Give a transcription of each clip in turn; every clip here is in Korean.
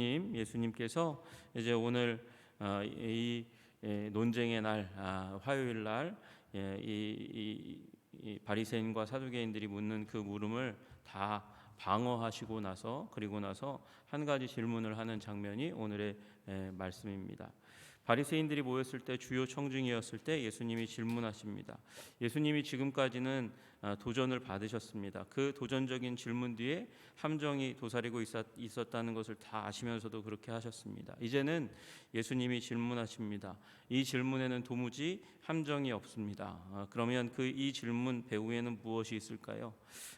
예수님께서 이제 오늘 이 논쟁의 날, 화요일 날, 이 바리새인과 사두개인들이 묻는 그 물음을 다 방어하시고 나서, 그리고 나서 한 가지 질문을 하는 장면이 오늘의 말씀입니다. 바리새인들이 모였을 때, 주요 청중이었을 때 예수님이 질문하십니다. 예수님이 지금까지는 도전을 받으셨습니다. 그 도전적인 질문 뒤에 함정이 도사리고 있었다는 것을 다 아시면서도 그렇게 하셨습니다. 이제는 예수님이 질문하십니다. 이 질문에는 도무지 함정이 없습니다. 그러면 이 질문 배후에는 무엇이 있을까요?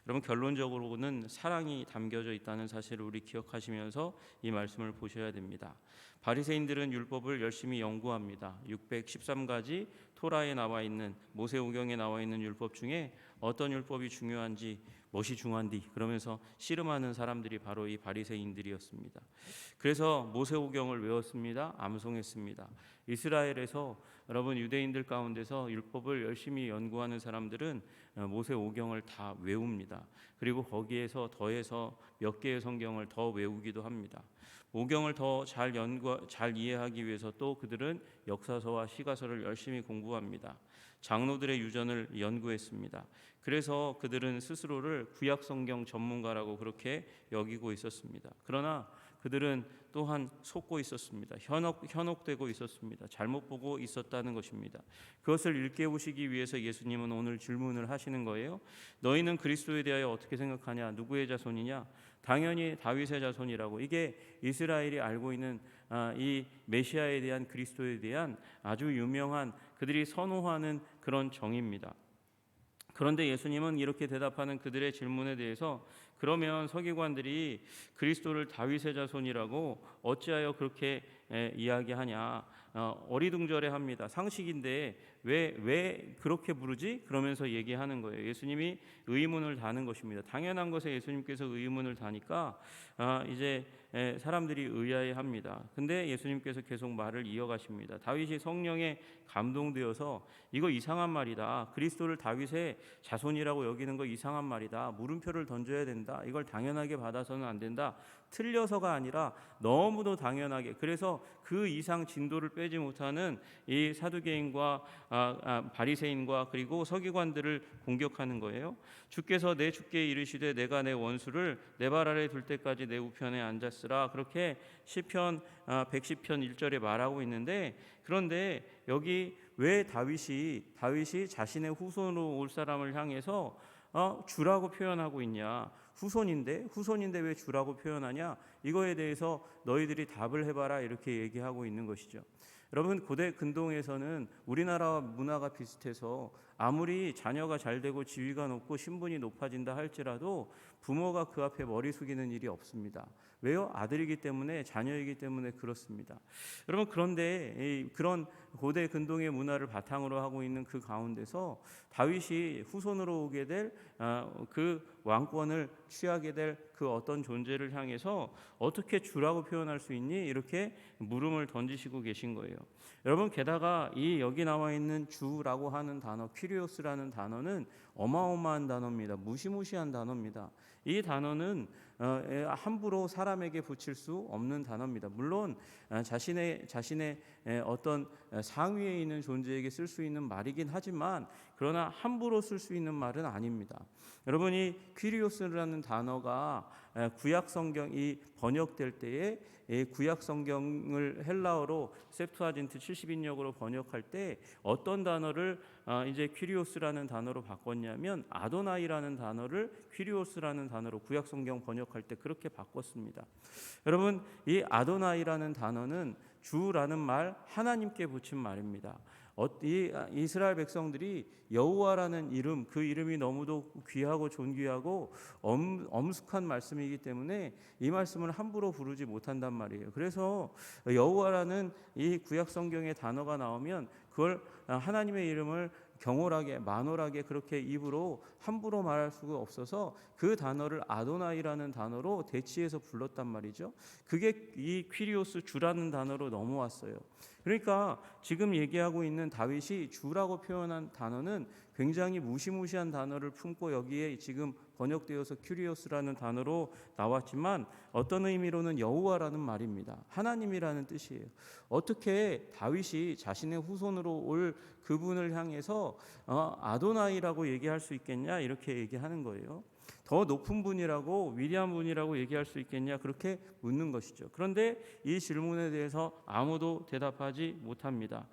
여러분, 결론적으로는 사랑이 담겨져 있다는 사실을 우리 기억하시면서 이 말씀을 보셔야 됩니다. 바리새인들은 율법을 열심히 연구합니다. 613가지 토라에 나와 있는, 모세오경에 나와 있는 율법 중에 어떤 율법이 중요한지, 무엇이 중요한디 그러면서 씨름하는 사람들이 바로 이 바리새인들이었습니다. 그래서 모세오경을 외웠습니다. 암송했습니다. 이스라엘에서, 여러분, 유대인들 가운데서 율법을 열심히 연구하는 사람들은 모세오경을 다 외웁니다. 그리고 거기에서 더해서 몇 개의 성경을 더 외우기도 합니다. 오경을 더 잘 이해하기 위해서 또 그들은 역사서와 시가서를 열심히 공부합니다. 장로들의 유전을 연구했습니다. 그래서 그들은 스스로를 구약성경 전문가라고 그렇게 여기고 있었습니다. 그러나 그들은 또한 속고 있었습니다. 현혹되고 있었습니다. 잘못 보고 있었다는 것입니다. 그것을 일깨우시기 위해서 예수님은 오늘 질문을 하시는 거예요. 너희는 그리스도에 대하여 어떻게 생각하냐? 누구의 자손이냐? 당연히 다윗의 자손이라고. 이게 이스라엘이 알고 있는 이 메시아에 대한, 그리스도에 대한 아주 유명한, 그들이 선호하는 그런 정의입니다. 그런데 예수님은 이렇게 대답하는 그들의 질문에 대해서, 그러면 서기관들이 그리스도를 다윗의 자손이라고 어찌하여 그렇게 이야기하냐, 어리둥절해합니다. 상식인데 왜 그렇게 부르지? 그러면서 얘기하는 거예요. 예수님이 의문을 다는 것입니다. 당연한 것에 예수님께서 의문을 다니까 이제 사람들이 의아해합니다. 근데 예수님께서 계속 말을 이어가십니다. 다윗이 성령에 감동되어서 이거 이상한 말이다. 그리스도를 다윗의 자손이라고 여기는 거 이상한 말이다. 물음표를 던져야 된다. 이걸 당연하게 받아서는 안 된다. 틀려서가 아니라 너무도 당연하게. 그래서 그 이상 진도를 빼지 못하는 이 사두개인과 바리새인과 그리고 서기관들을 공격하는 거예요. 주께서 내 주께 이르시되 내가 내 원수를 내 발 아래 둘 때까지 내 우편에 앉았으라. 그렇게 시편 110편 1절에 말하고 있는데, 그런데 여기 왜 다윗이 자신의 후손으로 올 사람을 향해서 주라고 표현하고 있냐? 후손인데 왜 주라고 표현하냐? 이거에 대해서 너희들이 답을 해봐라, 이렇게 얘기하고 있는 것이죠. 여러분, 고대 근동에서는 우리나라 문화가 비슷해서 아무리 자녀가 잘 되고 지위가 높고 신분이 높아진다 할지라도 부모가 그 앞에 머리 숙이는 일이 없습니다. 왜요? 아들이기 때문에, 자녀이기 때문에 그렇습니다. 여러분, 그런데 그런 고대 근동의 문화를 바탕으로 하고 있는 그 가운데서 다윗이 후손으로 오게 될 그 왕권을 취하게 될 그 어떤 존재를 향해서 어떻게 주라고 표현할 수 있니? 이렇게 물음을 던지시고 계신 거예요. 여러분, 게다가 이 여기 나와 있는 주라고 하는 단어, 퀴리오스라는 단어는 어마어마한 단어입니다. 무시무시한 단어입니다. 이 단어는 함부로 사람에게 붙일 수 없는 단어입니다. 물론 자신의 어떤 상위에 있는 존재에게 쓸 수 있는 말이긴 하지만, 그러나 함부로 쓸 수 있는 말은 아닙니다. 여러분이 퀴리오스라는 단어가 구약 성경이 번역될 때에 구약 성경을 헬라어로 셉투아진트 70인역으로 번역할 때 어떤 단어를 이제 퀴리오스라는 단어로 바꿨냐면, 아도나이라는 단어를 퀴리오스라는 단어로 구약 성경 번역할 때 그렇게 바꿨습니다. 여러분, 이 아도나이라는 단어는 주라는 말, 하나님께 붙인 말입니다. 이 이스라엘 백성들이 여호와라는 이름, 그 이름이 너무도 귀하고 존귀하고 엄숙한 말씀이기 때문에 이 말씀을 함부로 부르지 못한단 말이에요. 그래서 여호와라는 이 구약 성경의 단어가 나오면 그걸, 하나님의 이름을 경홀하게, 만홀하게 그렇게 입으로 함부로 말할 수가 없어서 그 단어를 아도나이라는 단어로 대치해서 불렀단 말이죠. 그게 이 퀴리오스, 주라는 단어로 넘어왔어요. 그러니까 지금 얘기하고 있는 다윗이 주라고 표현한 단어는 굉장히 무시무시한 단어를 품고 여기에 지금 번역되어서 큐리오스라는 단어로 나왔지만 어떤 의미로는 여호와라는 말입니다. 하나님이라는 뜻이에요. 어떻게 다윗이 자신의 후손으로 올 그분을 향해서 아도나이라고 얘기할 수 있겠냐 이렇게 얘기하는 거예요. 더 높은 분이라고 위대한 분이라고 얘기할 수 있겠냐 그렇게 묻는 것이죠. 그런데 이 질문에 대해서 아무도 대답하지 못합니다.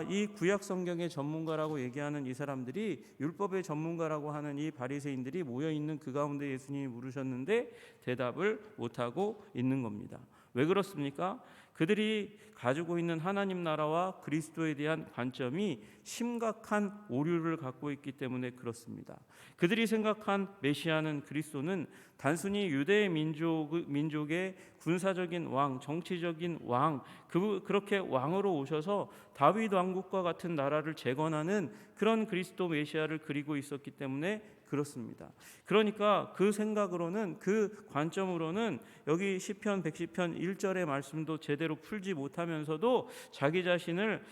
이 구약 성경의 전문가라고 얘기하는 이 사람들이 율법의 전문가라고 하는 이 바리새인들이 모여 있는 그 가운데 예수님이 물으셨는데 대답을 못하고 있는 겁니다. 왜 그렇습니까? 그들이 가지고 있는 하나님 나라와 그리스도에 대한 관점이 심각한 오류를 갖고 있기 때문에 그렇습니다. 그들이 생각한 메시아는 그리스도는 단순히 유대 민족의 군사적인 왕, 정치적인 왕, 그렇게 왕으로 오셔서 다윗 왕국과 같은 나라를 재건하는 그런 그리스도 메시아를 그리고 있었기 때문에 그렇습니다. 그러니까 그 생각으로는 그 관점으로는 여기 시편 110편 1절의 말씀도 제대로 풀지 못하면서도 자기 자신을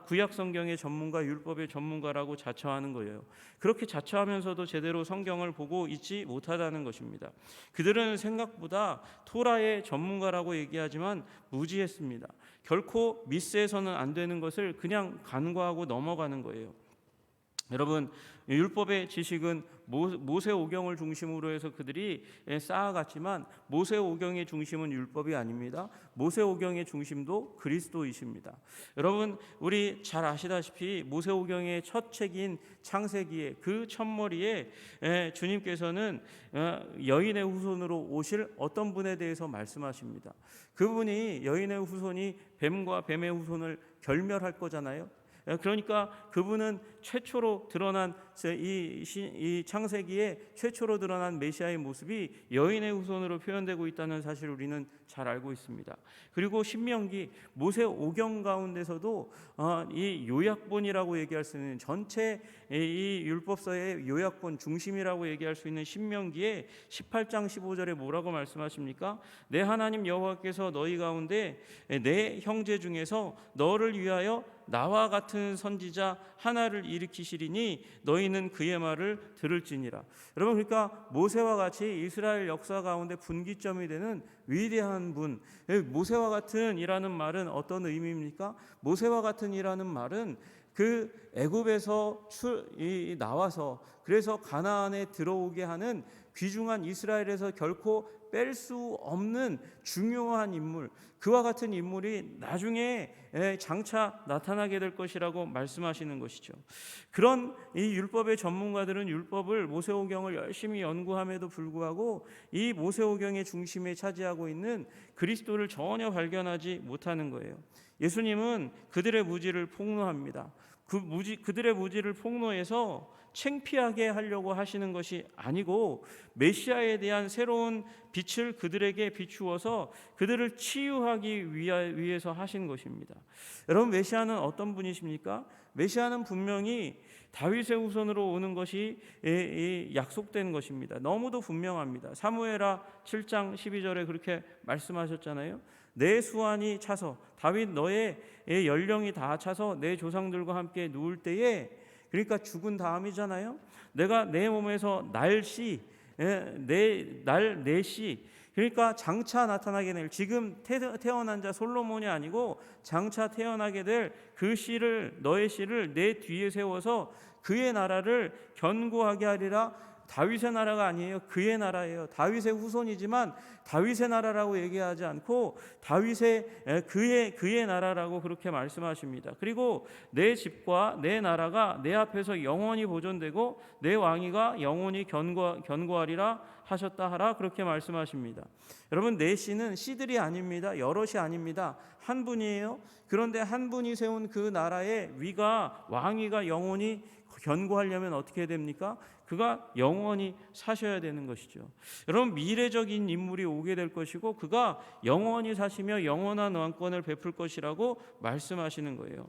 구약 성경의 전문가, 율법의 전문가라고 자처하는 거예요. 그렇게 자처하면서도 제대로 성경을 보고 있지 못하다는 것입니다. 그들은 생각보다 토라의 전문가라고 얘기하지만 무지했습니다. 결코 미스해서는 안 되는 것을 그냥 간과하고 넘어가는 거예요. 여러분, 율법의 지식은 모세오경을 중심으로 해서 그들이 쌓아갔지만 모세오경의 중심은 율법이 아닙니다. 모세오경의 중심도 그리스도이십니다. 여러분, 우리 잘 아시다시피 모세오경의 첫 책인 창세기의 그 첫머리에 주님께서는 여인의 후손으로 오실 어떤 분에 대해서 말씀하십니다. 그분이 여인의 후손이 뱀과 뱀의 후손을 결멸할 거잖아요. 그러니까 그분은 최초로 드러난 이 창세기에 최초로 드러난 메시아의 모습이 여인의 후손으로 표현되고 있다는 사실을 우리는 잘 알고 있습니다. 그리고 신명기 모세오경 가운데서도 이 요약본이라고 얘기할 수 있는 전체 이 율법서의 요약본 중심이라고 얘기할 수 있는 신명기에 18장 15절에 뭐라고 말씀하십니까? 내 하나님 여호와께서 너희 가운데 내 형제 중에서 너를 위하여 나와 같은 선지자 하나를 일으키시리니 너희는 그의 말을 들을지니라. 여러분, 그러니까 모세와 같이 이스라엘 역사 가운데 분기점이 되는 위대한 분, 모세와 같은 이라는 말은 어떤 의미입니까? 모세와 같은 이라는 말은 그 애굽에서 나와서 그래서 가나안에 들어오게 하는 귀중한 이스라엘에서 결코 뺄 수 없는 중요한 인물, 그와 같은 인물이 나중에 장차 나타나게 될 것이라고 말씀하시는 것이죠. 그런 이 율법의 전문가들은 율법을 모세오경을 열심히 연구함에도 불구하고 이 모세오경의 중심에 차지하고 있는 그리스도를 전혀 발견하지 못하는 거예요. 예수님은 그들의 무지를 폭로합니다. 그들의 무지를 폭로해서 창피하게 하려고 하시는 것이 아니고 메시아에 대한 새로운 빛을 그들에게 비추어서 그들을 치유하기 위해서 하신 것입니다. 여러분, 메시아는 어떤 분이십니까? 메시아는 분명히 다윗의 후손으로 오는 것이 약속된 것입니다. 너무도 분명합니다. 사무엘하 7장 12절에 그렇게 말씀하셨잖아요. 내 수완이 차서 다윗 너의 연령이 다 차서 내 조상들과 함께 누울 때에, 그러니까 죽은 다음이잖아요. 내가 내 몸에서 날씨 내시, 그러니까 장차 나타나게 될, 지금 태어난 자 솔로몬이 아니고 장차 태어나게 될 그 씨를, 너의 씨를 내 뒤에 세워서 그의 나라를 견고하게 하리라. 다윗의 나라가 아니에요. 그의 나라예요. 다윗의 후손이지만 다윗의 나라라고 얘기하지 않고 그의 나라라고 그렇게 말씀하십니다. 그리고 내 집과 내 나라가 내 앞에서 영원히 보존되고 내 왕위가 영원히 견고하리라 하셨다 하라, 그렇게 말씀하십니다. 여러분, 내 씨는 씨들이 아닙니다. 여럿이 아닙니다. 한 분이에요. 그런데 한 분이 세운 그 나라의 왕위가 영원히 견고하려면 어떻게 됩니까? 그가 영원히 사셔야 되는 것이죠. 여러분, 미래적인 인물이 오게 될 것이고 그가 영원히 사시며 영원한 왕권을 베풀 것이라고 말씀하시는 거예요.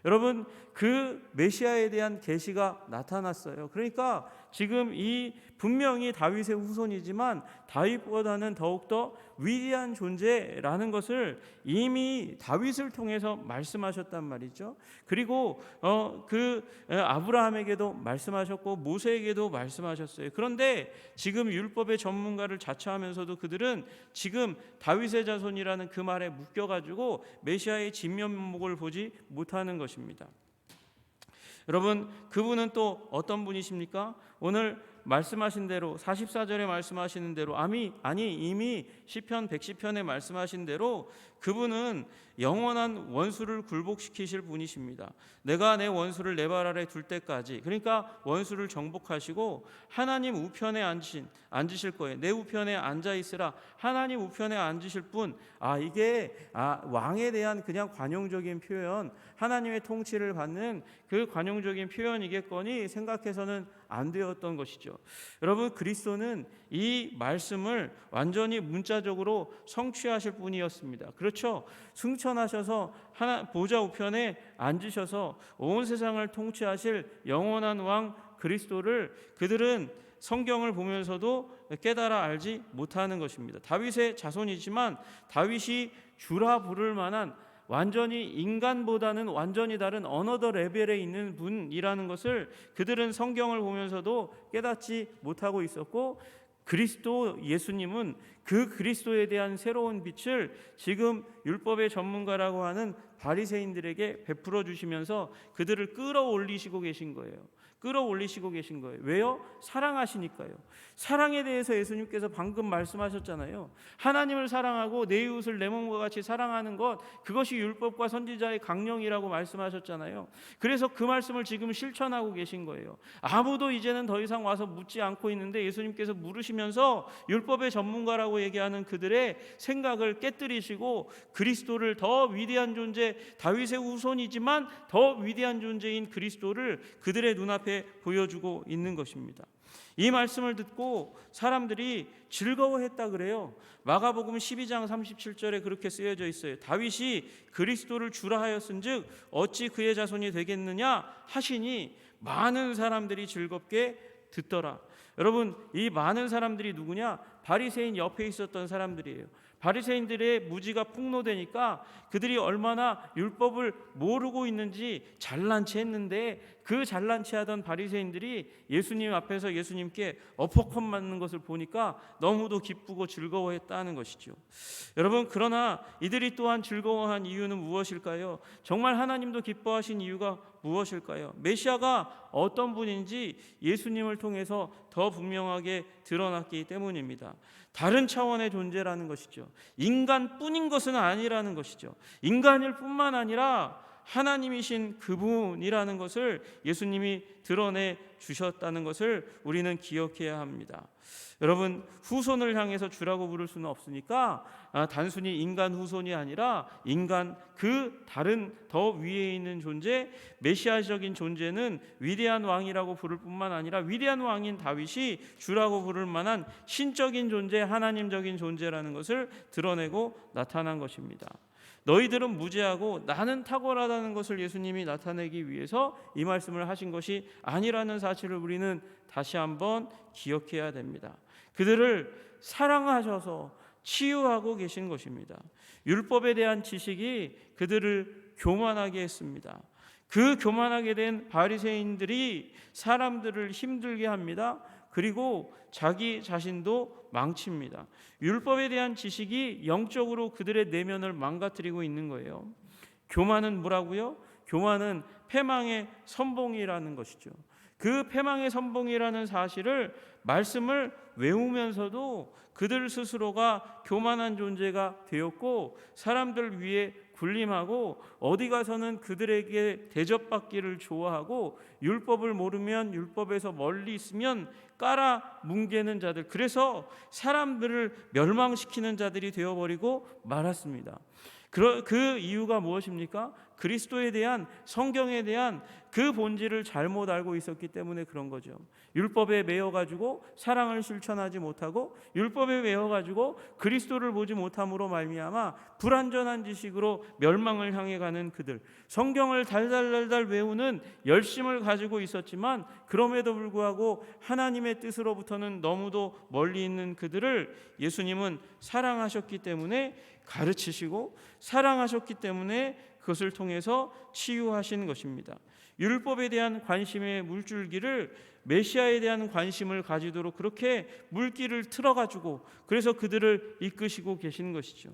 여러분, 그 메시아에 대한 계시가 나타났어요. 그러니까 지금 이 분명히 다윗의 후손이지만 다윗보다는 더욱더 위대한 존재라는 것을 이미 다윗을 통해서 말씀하셨단 말이죠. 그리고 아브라함에게도 말씀하셨고 모세에게도 말씀하셨어요. 그런데 지금 율법의 전문가를 자처하면서도 그들은 지금 다윗의 자손이라는 그 말에 묶여가지고 메시아의 진면목을 보지 못하는 것입니다. 여러분, 그분은 또 어떤 분이십니까? 오늘 말씀하신 대로 44절에 말씀하시는 대로 이미 시편 110편에 말씀하신 대로 그분은 영원한 원수를 굴복시키실 분이십니다. 내가 내 원수를 내 발 아래 둘 때까지, 그러니까 원수를 정복하시고 하나님 우편에 앉으실 거예요. 내 우편에 앉아 있으라. 하나님 우편에 앉으실 분. 이게 왕에 대한 그냥 관용적인 표현, 하나님의 통치를 받는 그 관용적인 표현이겠거니 생각해서는 안 되었던 것이죠. 여러분, 그리스도는 이 말씀을 완전히 문자적으로 성취하실 분이었습니다. 그렇죠? 승천하셔서 보좌 우편에 앉으셔서 온 세상을 통치하실 영원한 왕 그리스도를 그들은 성경을 보면서도 깨달아 알지 못하는 것입니다. 다윗의 자손이지만 다윗이 주라 부를 만한 완전히 인간보다는 완전히 다른 어너더 레벨에 있는 분이라는 것을 그들은 성경을 보면서도 깨닫지 못하고 있었고, 그리스도 예수님은 그 그리스도에 대한 새로운 빛을 지금 율법의 전문가라고 하는 바리새인들에게 베풀어 주시면서 그들을 끌어올리시고 계신 거예요. 왜요? 사랑하시니까요. 사랑에 대해서 예수님께서 방금 말씀하셨잖아요. 하나님을 사랑하고 내 이웃을 내 몸과 같이 사랑하는 것, 그것이 율법과 선지자의 강령이라고 말씀하셨잖아요. 그래서 그 말씀을 지금 실천하고 계신 거예요. 아무도 이제는 더 이상 와서 묻지 않고 있는데 예수님께서 물으시면서 율법의 전문가라고 얘기하는 그들의 생각을 깨뜨리시고 그리스도를 더 위대한 존재, 다윗의 후손이지만 더 위대한 존재인 그리스도를 그들의 눈앞에 보여주고 있는 것입니다. 이 말씀을 듣고 사람들이 즐거워했다 그래요. 마가복음 12장 37절에 그렇게 쓰여져 있어요. 다윗이 그리스도를 주라 하였은즉 어찌 그의 자손이 되겠느냐 하시니 많은 사람들이 즐겁게 듣더라. 여러분, 이 많은 사람들이 누구냐? 바리새인 옆에 있었던 사람들이에요. 바리새인들의 무지가 폭로되니까 그들이 얼마나 율법을 모르고 있는지 잘난 체 했는데, 그 잘난 체 하던 바리새인들이 예수님 앞에서 예수님께 어퍼컷 맞는 것을 보니까 너무도 기쁘고 즐거워했다는 것이죠. 여러분, 그러나 이들이 또한 즐거워한 이유는 무엇일까요? 정말 하나님도 기뻐하신 이유가 무엇일까요? 메시아가 어떤 분인지 예수님을 통해서 더 분명하게 드러났기 때문입니다. 다른 차원의 존재라는 것이죠. 인간뿐인 것은 아니라는 것이죠. 인간일 뿐만 아니라 하나님이신 그분이라는 것을 예수님이 드러내 주셨다는 것을 우리는 기억해야 합니다. 여러분, 후손을 향해서 주라고 부를 수는 없으니까 단순히 인간 후손이 아니라 인간 그 다른 더 위에 있는 존재, 메시아적인 존재는 위대한 왕이라고 부를 뿐만 아니라 위대한 왕인 다윗이 주라고 부를 만한 신적인 존재, 하나님적인 존재라는 것을 드러내고 나타난 것입니다. 너희들은 무죄하고 나는 탁월하다는 것을 예수님이 나타내기 위해서 이 말씀을 하신 것이 아니라는 사실을 우리는 다시 한번 기억해야 됩니다. 그들을 사랑하셔서 치유하고 계신 것입니다. 율법에 대한 지식이 그들을 교만하게 했습니다. 그 교만하게 된 바리새인들이 사람들을 힘들게 합니다. 그리고 자기 자신도 망칩니다. 율법에 대한 지식이 영적으로 그들의 내면을 망가뜨리고 있는 거예요. 교만은 뭐라고요? 교만은 패망의 선봉이라는 것이죠. 그 패망의 선봉이라는 사실을 말씀을 외우면서도 그들 스스로가 교만한 존재가 되었고 사람들 위에 군림하고 어디 가서는 그들에게 대접받기를 좋아하고 율법을 모르면 율법에서 멀리 있으면 깔아 뭉개는 자들, 그래서 사람들을 멸망시키는 자들이 되어버리고 말았습니다. 그 이유가 무엇입니까? 그리스도에 대한, 성경에 대한 그 본질을 잘못 알고 있었기 때문에 그런 거죠. 율법에 매여가지고 못하고 사랑을 실천하지 못하고 율법에 매여가지고 그리스도를 보지 못함으로 말미암아 불완전한 지식으로 멸망을 향해 가는 그들, 성경을 달달달달 외우는 열심을 가지고 있었지만 그럼에도 불구하고 하나님의 뜻으로부터는 너무도 멀리 있는 그들을 예수님은 사랑하셨기 때문에 가르치시고 사랑하셨기 때문에 그것을 통해서 치유하신 것입니다. 율법에 대한 관심의 물줄기를 메시아에 대한 관심을 가지도록 그렇게 물길을 틀어가지고 그래서 그들을 이끄시고 계신 것이죠.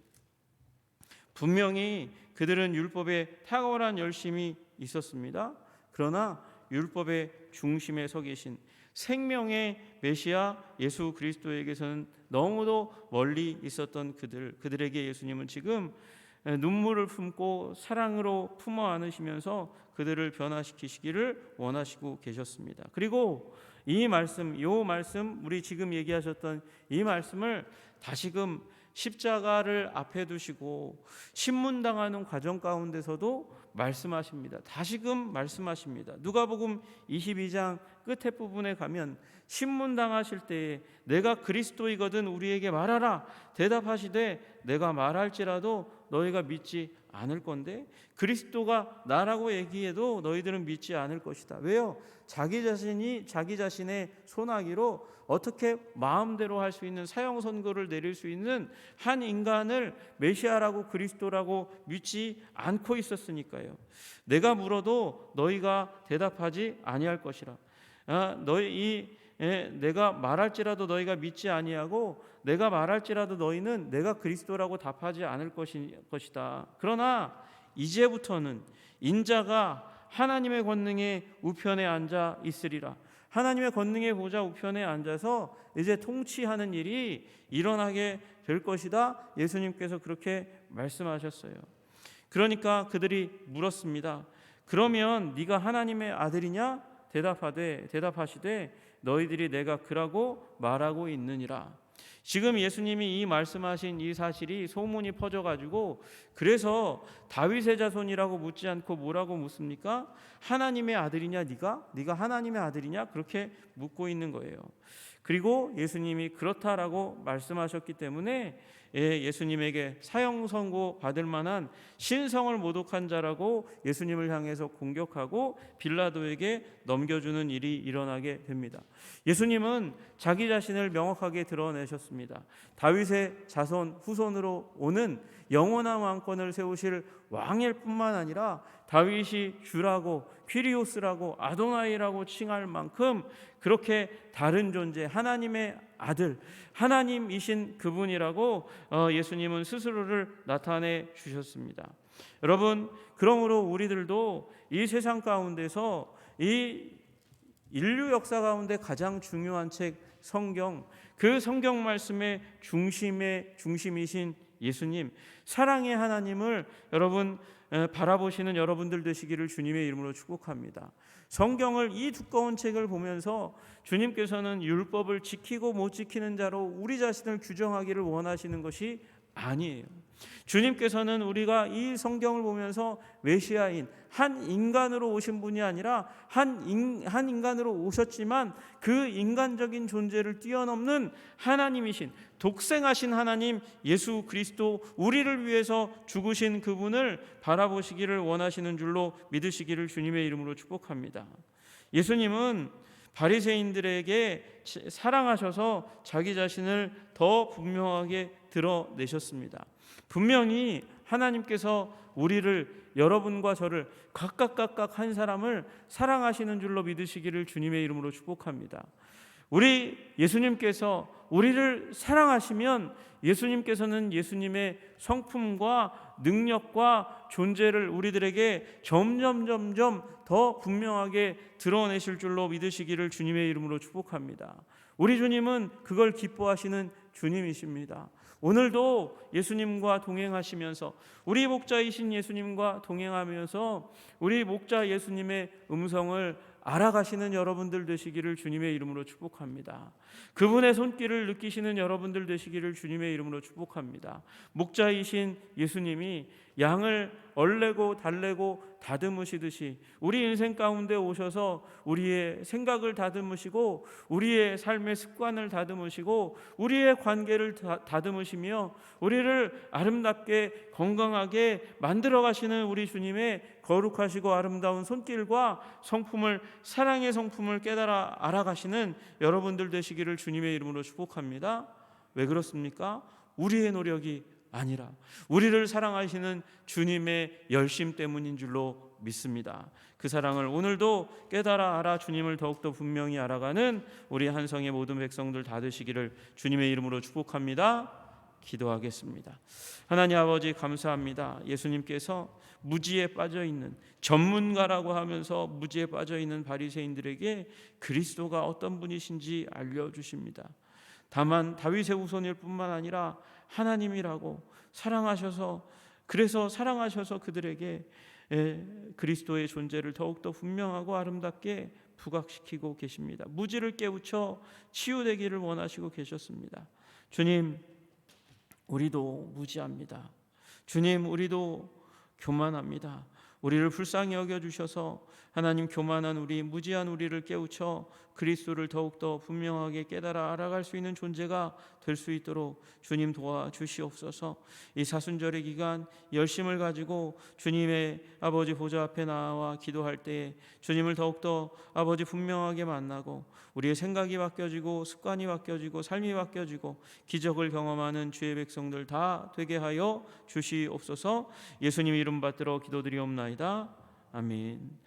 분명히 그들은 율법에 탁월한 열심이 있었습니다. 그러나 율법의 중심에 서 계신 생명의 메시아 예수 그리스도에게서는 너무도 멀리 있었던 그들에게 예수님은 지금 눈물을 품고 사랑으로 품어 안으시면서 그들을 변화시키시기를 원하시고 계셨습니다. 그리고 이 말씀, 우리 지금 얘기하셨던 이 말씀을 다시금 십자가를 앞에 두시고 신문당하는 과정 가운데서도 말씀하십니다. 다시금 말씀하십니다. 누가복음 22장 끝에 부분에 가면 신문당하실 때에 내가 그리스도이거든 우리에게 말하라 대답하시되 내가 말할지라도 너희가 믿지 않을 건데 그리스도가 나라고 얘기해도 너희들은 믿지 않을 것이다. 왜요? 자기 자신의 손아귀로 어떻게 마음대로 할 수 있는 사형 선고를 내릴 수 있는 한 인간을 메시아라고 그리스도라고 믿지 않고 있었으니까요. 내가 물어도 너희가 대답하지 아니할 것이라. 내가 말할지라도 너희가 믿지 아니하고 내가 말할지라도 너희는 내가 그리스도라고 답하지 않을 것이다. 그러나 이제부터는 인자가 하나님의 권능의 우편에 앉아 있으리라. 하나님의 권능의 보좌 우편에 앉아서 이제 통치하는 일이 일어나게 될 것이다. 예수님께서 그렇게 말씀하셨어요. 그러니까 그들이 물었습니다. 그러면 네가 하나님의 아들이냐? 대답하시되 너희들이 내가 그라고 말하고 있느니라. 지금 예수님이 이 말씀하신 이 사실이 소문이 퍼져가지고 그래서 다윗의 자손이라고 묻지 않고 뭐라고 묻습니까? 하나님의 아들이냐 네가 하나님의 아들이냐 그렇게 묻고 있는 거예요. 그리고 예수님이 그렇다라고 말씀하셨기 때문에 예수님에게 사형 선고 받을 만한 신성을 모독한 자라고 예수님을 향해서 공격하고 빌라도에게 넘겨주는 일이 일어나게 됩니다. 예수님은 자기 자신을 명확하게 드러내셨습니다. 다윗의 자손 후손으로 오는 영원한 왕권을 세우실 왕일 뿐만 아니라 다윗이 주라고 퀴리오스라고 아도나이라고 칭할 만큼 그렇게 다른 존재 하나님의 아들 하나님이신 그분이라고 예수님은 스스로를 나타내 주셨습니다. 여러분, 그러므로 우리들도 이 세상 가운데서 이 인류 역사 가운데 가장 중요한 책 성경, 그 성경 말씀의 중심이신 예수님, 사랑의 하나님을 여러분 바라보시는 여러분들 되시기를 주님의 이름으로 축복합니다. 성경을 이 두꺼운 책을 보면서 주님께서는 율법을 지키고 못 지키는 자로 우리 자신을 규정하기를 원하시는 것이 아니에요. 주님께서는 우리가 이 성경을 보면서 메시아인 한 인간으로 오신 분이 아니라 한 인간으로 오셨지만 그 인간적인 존재를 뛰어넘는 하나님이신 독생하신 하나님 예수 그리스도 우리를 위해서 죽으신 그분을 바라보시기를 원하시는 줄로 믿으시기를 주님의 이름으로 축복합니다. 예수님은 바리새인들에게 사랑하셔서 자기 자신을 더 분명하게 드러내셨습니다. 분명히 하나님께서 우리를 여러분과 저를 각각 한 사람을 사랑하시는 줄로 믿으시기를 주님의 이름으로 축복합니다. 우리 예수님께서 우리를 사랑하시면 예수님께서는 예수님의 성품과 능력과 존재를 우리들에게 점점 더 분명하게 드러내실 줄로 믿으시기를 주님의 이름으로 축복합니다. 우리 주님은 그걸 기뻐하시는 주님이십니다. 오늘도 예수님과 동행하시면서 우리 목자이신 예수님과 동행하면서 우리 목자 예수님의 음성을 알아가시는 여러분들 되시기를 주님의 이름으로 축복합니다. 그분의 손길을 느끼시는 여러분들 되시기를 주님의 이름으로 축복합니다. 목자이신 예수님이 양을 얼레고 달래고 다듬으시듯이 우리 인생 가운데 오셔서 우리의 생각을 다듬으시고 우리의 삶의 습관을 다듬으시고 우리의 관계를 다듬으시며 우리를 아름답게 건강하게 만들어 가시는 우리 주님의 거룩하시고 아름다운 손길과 성품을, 사랑의 성품을 깨달아 알아가시는 여러분들 되시기를 주님의 이름으로 축복합니다. 왜 그렇습니까? 우리의 노력이 아니라 우리를 사랑하시는 주님의 열심 때문인 줄로 믿습니다. 그 사랑을 오늘도 깨달아 알아 주님을 더욱더 분명히 알아가는 우리 한성의 모든 백성들 다 되시기를 주님의 이름으로 축복합니다. 기도하겠습니다. 하나님 아버지 감사합니다. 예수님께서 무지에 빠져있는, 전문가라고 하면서 무지에 빠져있는 바리새인들에게 그리스도가 어떤 분이신지 알려주십니다. 다만 다윗의 후손일 뿐만 아니라 하나님이라고 사랑하셔서, 그래서 사랑하셔서 그들에게 그리스도의 존재를 더욱더 분명하고 아름답게 부각시키고 계십니다. 무지를 깨우쳐 치유되기를 원하시고 계셨습니다. 주님, 우리도 무지합니다. 주님, 우리도 교만합니다. 우리를 불쌍히 여겨주셔서 하나님, 교만한 우리, 무지한 우리를 깨우쳐 그리스도를 더욱더 분명하게 깨달아 알아갈 수 있는 존재가 될 수 있도록 주님 도와주시옵소서. 이 사순절의 기간 열심을 가지고 주님의 아버지 보좌 앞에 나와 기도할 때에 주님을 더욱더 아버지 분명하게 만나고 우리의 생각이 바뀌어지고 습관이 바뀌어지고 삶이 바뀌어지고 기적을 경험하는 주의 백성들 다 되게 하여 주시옵소서. 예수님 이름 받들어 기도드리옵나이다. 아멘.